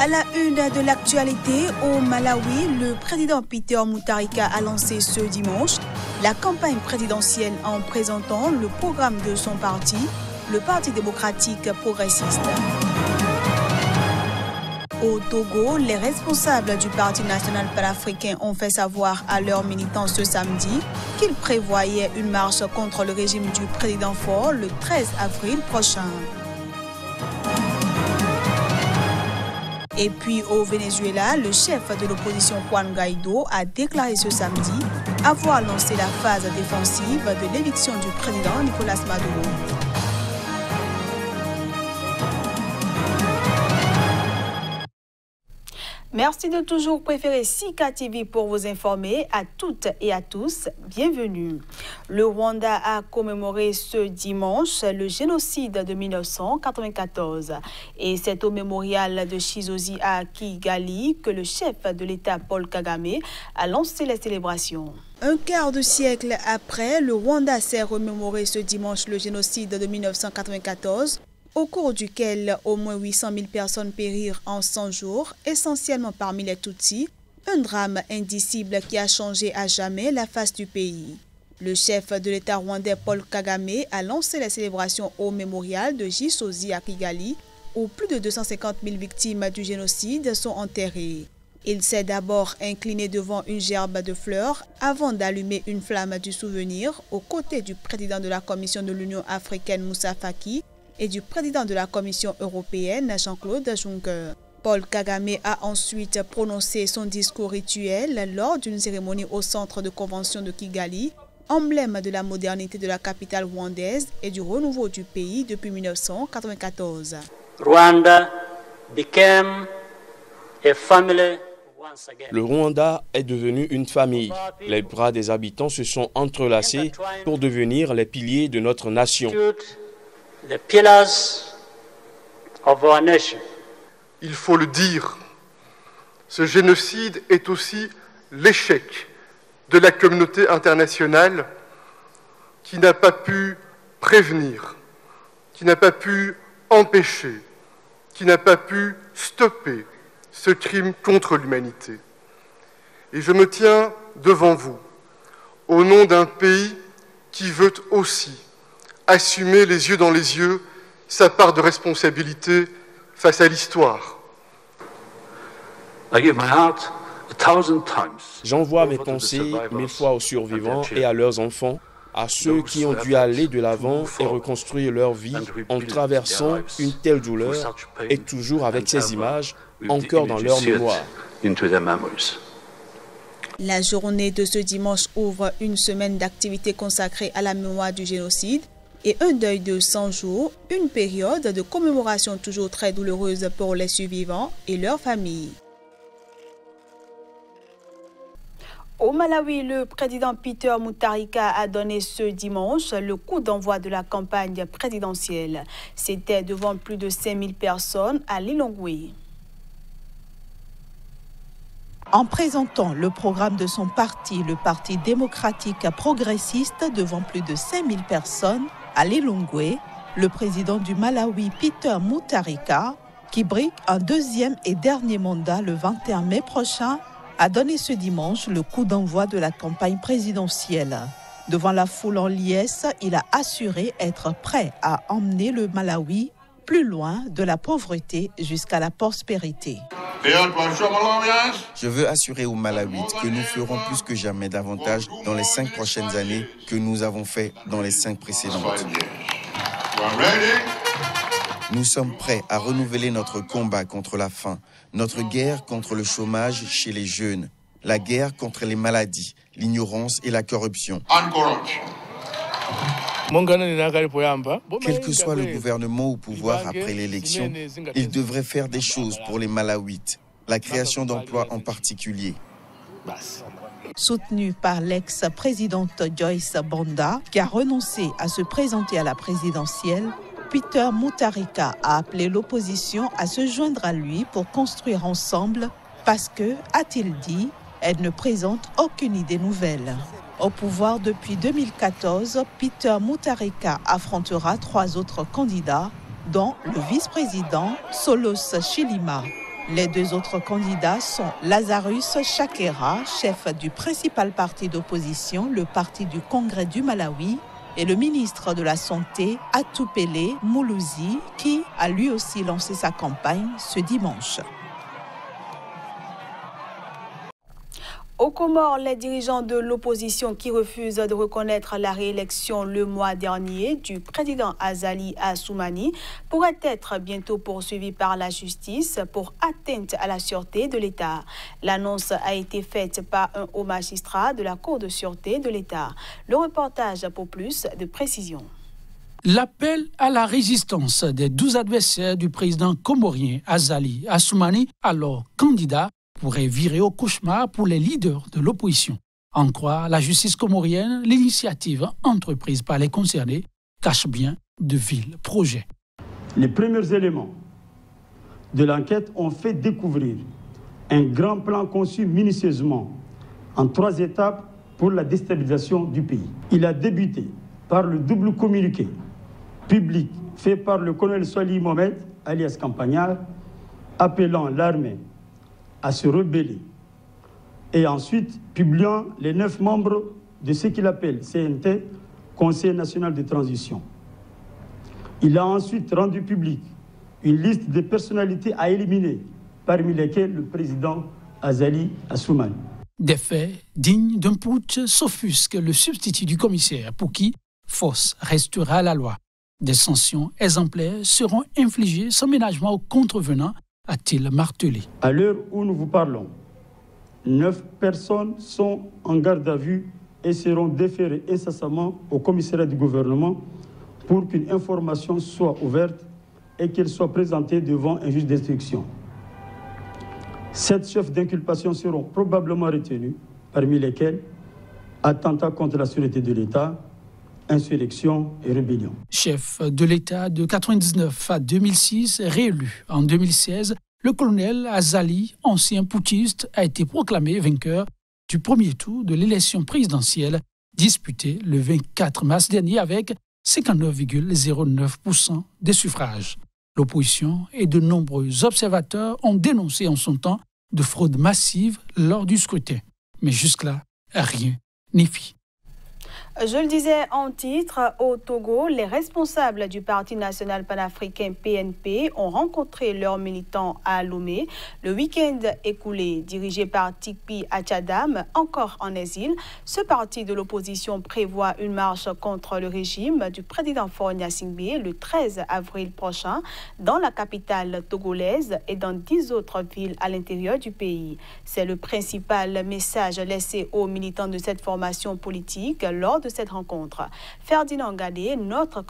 À la une de l'actualité, au Malawi, le président Peter Mutharika a lancé ce dimanche la campagne présidentielle en présentant le programme de son parti, le Parti démocratique progressiste. Au Togo, les responsables du Parti national panafricain ont fait savoir à leurs militants ce samedi qu'ils prévoyaient une marche contre le régime du président Faure le 13 avril prochain. Et puis au Venezuela, le chef de l'opposition Juan Guaido a déclaré ce samedi avoir lancé la phase défensive de l'éviction du président Nicolas Maduro. Merci de toujours préférer Sika TV pour vous informer. À toutes et à tous, bienvenue. Le Rwanda a commémoré ce dimanche le génocide de 1994. Et c'est au mémorial de Shizozi à Kigali que le chef de l'État Paul Kagame a lancé les célébrations. Un quart de siècle après, le Rwanda s'est remémoré ce dimanche le génocide de 1994. Au cours duquel au moins 800 000 personnes périrent en 100 jours, essentiellement parmi les Tutsis, un drame indicible qui a changé à jamais la face du pays. Le chef de l'État rwandais Paul Kagame a lancé les célébrations au mémorial de Gisozi à Kigali, où plus de 250 000 victimes du génocide sont enterrées. Il s'est d'abord incliné devant une gerbe de fleurs avant d'allumer une flamme du souvenir aux côtés du président de la Commission de l'Union africaine Moussa Faki et du président de la Commission européenne, Jean-Claude Juncker. Paul Kagame a ensuite prononcé son discours rituel lors d'une cérémonie au centre de convention de Kigali, emblème de la modernité de la capitale rwandaise et du renouveau du pays depuis 1994. Rwanda became a family once again. Le Rwanda est devenu une famille. Les bras des habitants se sont entrelacés pour devenir les piliers de notre nation. The pillars of our nation. Il faut le dire, ce génocide est aussi l'échec de la communauté internationale qui n'a pas pu prévenir, qui n'a pas pu empêcher, qui n'a pas pu stopper ce crime contre l'humanité. Et je me tiens devant vous au nom d'un pays qui veut aussi assumer les yeux dans les yeux sa part de responsabilité face à l'histoire. J'envoie mes pensées 1000 fois aux survivants et à leurs enfants, à ceux qui ont dû aller de l'avant et reconstruire leur vie en traversant une telle douleur et toujours avec ces images encore dans leur mémoire. La journée de ce dimanche ouvre une semaine d'activités consacrées à la mémoire du génocide et un deuil de 100 jours, une période de commémoration toujours très douloureuse pour les survivants et leurs familles. Au Malawi, le président Peter Mutharika a donné ce dimanche le coup d'envoi de la campagne présidentielle. C'était devant plus de 5000 personnes à Lilongwe. En présentant le programme de son parti, le Parti démocratique progressiste, devant plus de 5000 personnes à Lilongwe, le président du Malawi, Peter Mutharika, qui brigue un deuxième et dernier mandat le 21 mai prochain, a donné ce dimanche le coup d'envoi de la campagne présidentielle. Devant la foule en liesse, il a assuré être prêt à emmener le Malawi plus loin de la pauvreté jusqu'à la prospérité. Je veux assurer aux Malawites que nous ferons plus que jamais davantage dans les 5 prochaines années que nous avons fait dans les 5 précédentes. Nous sommes prêts à renouveler notre combat contre la faim, notre guerre contre le chômage chez les jeunes, la guerre contre les maladies, l'ignorance et la corruption. Quel que soit le gouvernement au pouvoir après l'élection, il devrait faire des choses pour les Malawites, la création d'emplois en particulier. Soutenu par l'ex-présidente Joyce Banda, qui a renoncé à se présenter à la présidentielle, Peter Mutharika a appelé l'opposition à se joindre à lui pour construire ensemble parce que, a-t-il dit, elle ne présente aucune idée nouvelle. Au pouvoir depuis 2014, Peter Mutharika affrontera 3 autres candidats, dont le vice-président Solos Chilima. Les deux autres candidats sont Lazarus Chakwera, chef du principal parti d'opposition, le Parti du Congrès du Malawi, et le ministre de la Santé, Atupele Muluzi, qui a lui aussi lancé sa campagne ce dimanche. Aux Comores, les dirigeants de l'opposition qui refusent de reconnaître la réélection le mois dernier du président Azali Assoumani pourraient être bientôt poursuivis par la justice pour atteinte à la sûreté de l'État. L'annonce a été faite par un haut magistrat de la Cour de sûreté de l'État. Le reportage pour plus de précision. L'appel à la résistance des 12 adversaires du président comorien Azali Assoumani, alors candidat, pourrait virer au cauchemar pour les leaders de l'opposition. En croire la justice comorienne, l'initiative entreprise par les concernés cache bien de vils projets. Les premiers éléments de l'enquête ont fait découvrir un grand plan conçu minutieusement en 3 étapes pour la déstabilisation du pays. Il a débuté par le double communiqué public fait par le colonel Swali Mohamed, alias Campagnard, appelant l'armée à se rebeller, et ensuite publiant les 9 membres de ce qu'il appelle CNT, Conseil national de transition. Il a ensuite rendu public une liste de personnalités à éliminer, parmi lesquelles le président Azali Assoumani. Des faits dignes d'un putsch s'offusque le substitut du commissaire pour qui force restera la loi. Des sanctions exemplaires seront infligées sans ménagement aux contrevenants, a-t-il martelé. À l'heure où nous vous parlons, 9 personnes sont en garde à vue et seront déférées incessamment au commissariat du gouvernement pour qu'une information soit ouverte et qu'elle soit présentée devant un juge d'instruction. 7 chefs d'inculpation seront probablement retenus, parmi lesquels attentat contre la sûreté de l'État, insurrection et rébellion. Chef de l'État de 1999 à 2006, réélu en 2016, le colonel Azali, ancien putschiste, a été proclamé vainqueur du premier tour de l'élection présidentielle disputée le 24 mars dernier avec 59,09% des suffrages. L'opposition et de nombreux observateurs ont dénoncé en son temps de fraude massive lors du scrutin. Mais jusque-là, rien n'est fait. Je le disais en titre, au Togo, les responsables du Parti national panafricain PNP ont rencontré leurs militants à Lomé le week-end écoulé. Dirigé par Tikpi Achadam, encore en exil, ce parti de l'opposition prévoit une marche contre le régime du président Faure Gnassingbé le 13 avril prochain dans la capitale togolaise et dans 10 autres villes à l'intérieur du pays. C'est le principal message laissé aux militants de cette formation politique lors de cette rencontre. Ferdinand Gadé, notre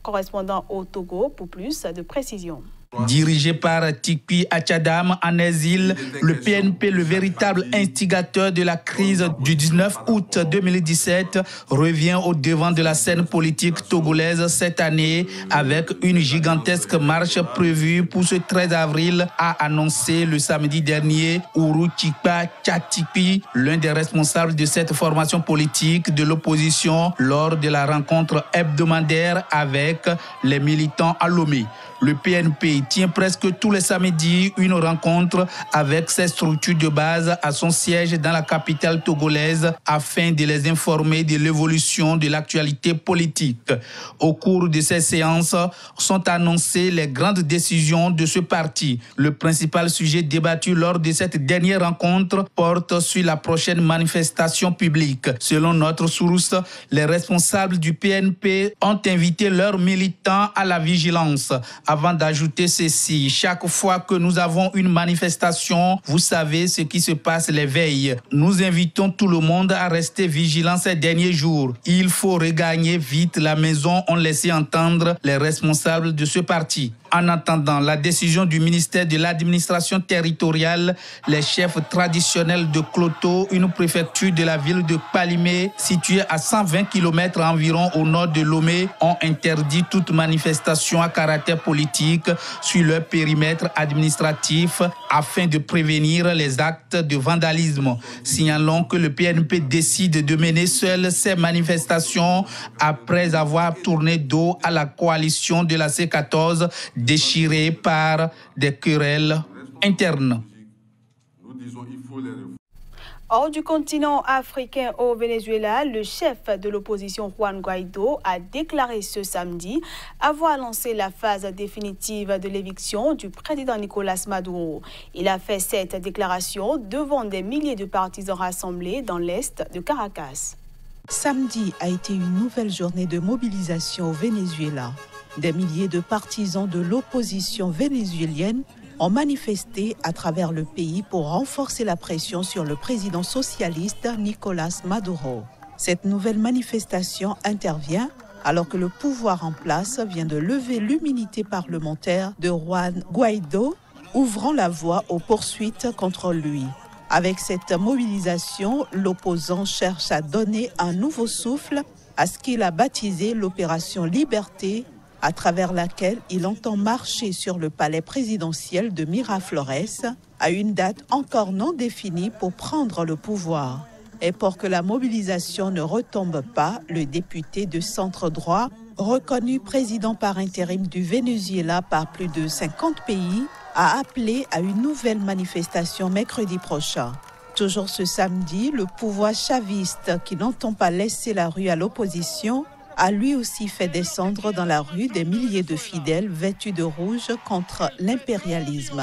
correspondant au Togo, pour plus de précisions. Dirigé par Tikpi Achadam en exil, le PNP, le véritable instigateur de la crise du 19 août 2017, revient au devant de la scène politique togolaise cette année avec une gigantesque marche prévue pour ce 13 avril, a annoncé le samedi dernier Ourou Tikpa Tchatikpi, l'un des responsables de cette formation politique de l'opposition lors de la rencontre hebdomadaire avec les militants à Lomé. Le PNP tient presque tous les samedis une rencontre avec ses structures de base à son siège dans la capitale togolaise afin de les informer de l'évolution de l'actualité politique. Au cours de ces séances sont annoncées les grandes décisions de ce parti. Le principal sujet débattu lors de cette dernière rencontre porte sur la prochaine manifestation publique. Selon notre source, les responsables du PNP ont invité leurs militants à la vigilance. Avant d'ajouter ceci, chaque fois que nous avons une manifestation, vous savez ce qui se passe les veilles. Nous invitons tout le monde à rester vigilant ces derniers jours. Il faut regagner vite la maison, ont laissé entendre les responsables de ce parti. En attendant la décision du ministère de l'administration territoriale, les chefs traditionnels de Kloto, une préfecture de la ville de Palimé, située à 120 km environ au nord de Lomé, ont interdit toute manifestation à caractère politique sur leur périmètre administratif afin de prévenir les actes de vandalisme. Signalons que le PNP décide de mener seul ces manifestations après avoir tourné dos à la coalition de la C14 déchirée par des querelles interne. Hors du continent africain au Venezuela, le chef de l'opposition Juan Guaido a déclaré ce samedi avoir lancé la phase définitive de l'éviction du président Nicolás Maduro. Il a fait cette déclaration devant des milliers de partisans rassemblés dans l'est de Caracas. Samedi a été une nouvelle journée de mobilisation au Venezuela. Des milliers de partisans de l'opposition vénézuélienne ont manifesté à travers le pays pour renforcer la pression sur le président socialiste Nicolás Maduro. Cette nouvelle manifestation intervient alors que le pouvoir en place vient de lever l'immunité parlementaire de Juan Guaido, ouvrant la voie aux poursuites contre lui. Avec cette mobilisation, l'opposant cherche à donner un nouveau souffle à ce qu'il a baptisé l'opération Liberté, à travers laquelle il entend marcher sur le palais présidentiel de Miraflores à une date encore non définie pour prendre le pouvoir. Et pour que la mobilisation ne retombe pas, le député de centre-droit, reconnu président par intérim du Venezuela par plus de 50 pays, a appelé à une nouvelle manifestation mercredi prochain. Toujours ce samedi, le pouvoir chaviste, qui n'entend pas laisser la rue à l'opposition, a lui aussi fait descendre dans la rue des milliers de fidèles vêtus de rouge contre l'impérialisme.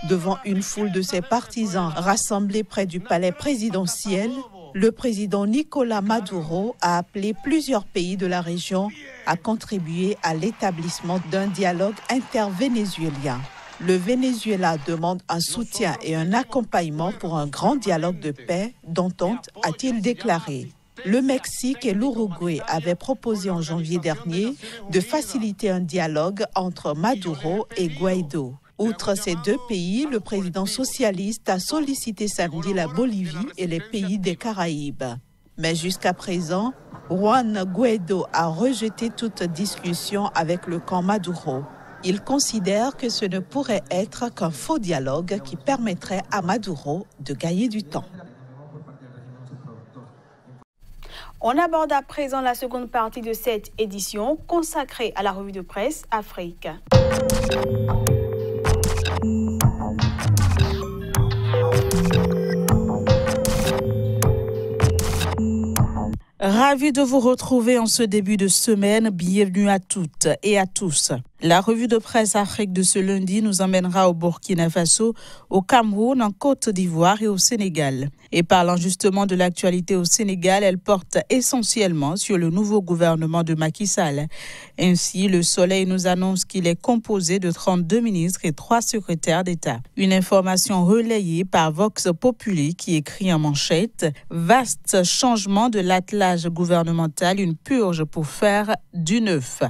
Devant une foule de ses partisans rassemblés près du palais présidentiel, le président Nicolás Maduro a appelé plusieurs pays de la région à contribuer à l'établissement d'un dialogue intervénézuélien. Le Venezuela demande un soutien et un accompagnement pour un grand dialogue de paix, d'entente, a-t-il déclaré. Le Mexique et l'Uruguay avaient proposé en janvier dernier de faciliter un dialogue entre Maduro et Guaido. Outre ces deux pays, le président socialiste a sollicité samedi la Bolivie et les pays des Caraïbes. Mais jusqu'à présent, Juan Guaido a rejeté toute discussion avec le camp Maduro. Il considère que ce ne pourrait être qu'un faux dialogue qui permettrait à Maduro de gagner du temps. On aborde à présent la seconde partie de cette édition consacrée à la revue de presse Afrique. Ravi de vous retrouver en ce début de semaine. Bienvenue à toutes et à tous. La revue de presse Afrique de ce lundi nous emmènera au Burkina Faso, au Cameroun, en Côte d'Ivoire et au Sénégal. Et parlant justement de l'actualité au Sénégal, elle porte essentiellement sur le nouveau gouvernement de Macky Sall. Ainsi, Le Soleil nous annonce qu'il est composé de 32 ministres et 3 secrétaires d'État. Une information relayée par Vox Populi qui écrit en manchette « Vaste changement de l'attelage gouvernemental, une purge pour faire du neuf ».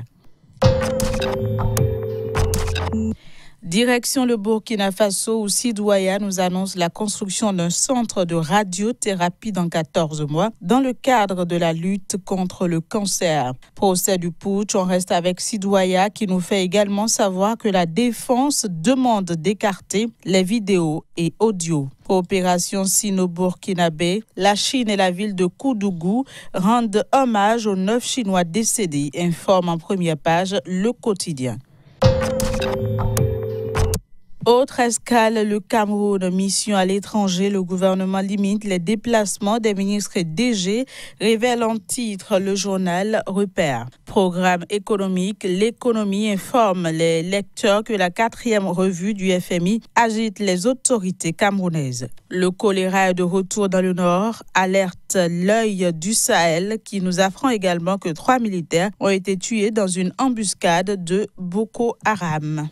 Direction le Burkina Faso où Sidouaya nous annonce la construction d'un centre de radiothérapie dans 14 mois dans le cadre de la lutte contre le cancer. Procès du putsch, on reste avec Sidouaya qui nous fait également savoir que la défense demande d'écarter les vidéos et audios. Coopération sino-burkinabé, la Chine et la ville de Koudougou rendent hommage aux 9 Chinois décédés, informe en première page Le Quotidien. Autre escale, le Cameroun. Mission à l'étranger, le gouvernement limite les déplacements des ministres et DG, révèle en titre le journal Repère. Programme économique, l'économie informe les lecteurs que la 4e revue du FMI agite les autorités camerounaises. Le choléra est de retour dans le nord, alerte l'œil du Sahel qui nous apprend également que 3 militaires ont été tués dans une embuscade de Boko Haram.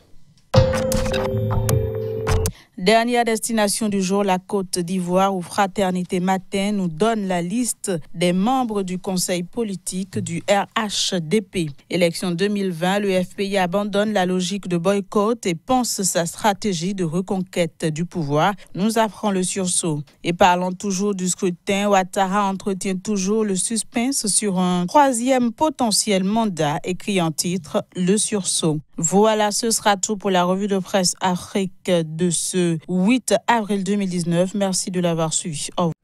Dernière destination du jour, la Côte d'Ivoire où Fraternité Matin nous donne la liste des membres du conseil politique du RHDP. Élection 2020, le FPI abandonne la logique de boycott et pense sa stratégie de reconquête du pouvoir, nous apprend le sursaut. Et parlons toujours du scrutin, Ouattara entretient toujours le suspense sur un 3e potentiel mandat, écrit en titre le sursaut. Voilà, ce sera tout pour la revue de presse Afrique de ce 8 avril 2019. Merci de l'avoir suivi. Au revoir.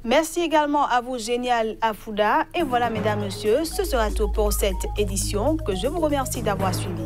Merci également à vous, Génial Afouda. Et voilà, mesdames, messieurs, ce sera tout pour cette édition que je vous remercie d'avoir suivi.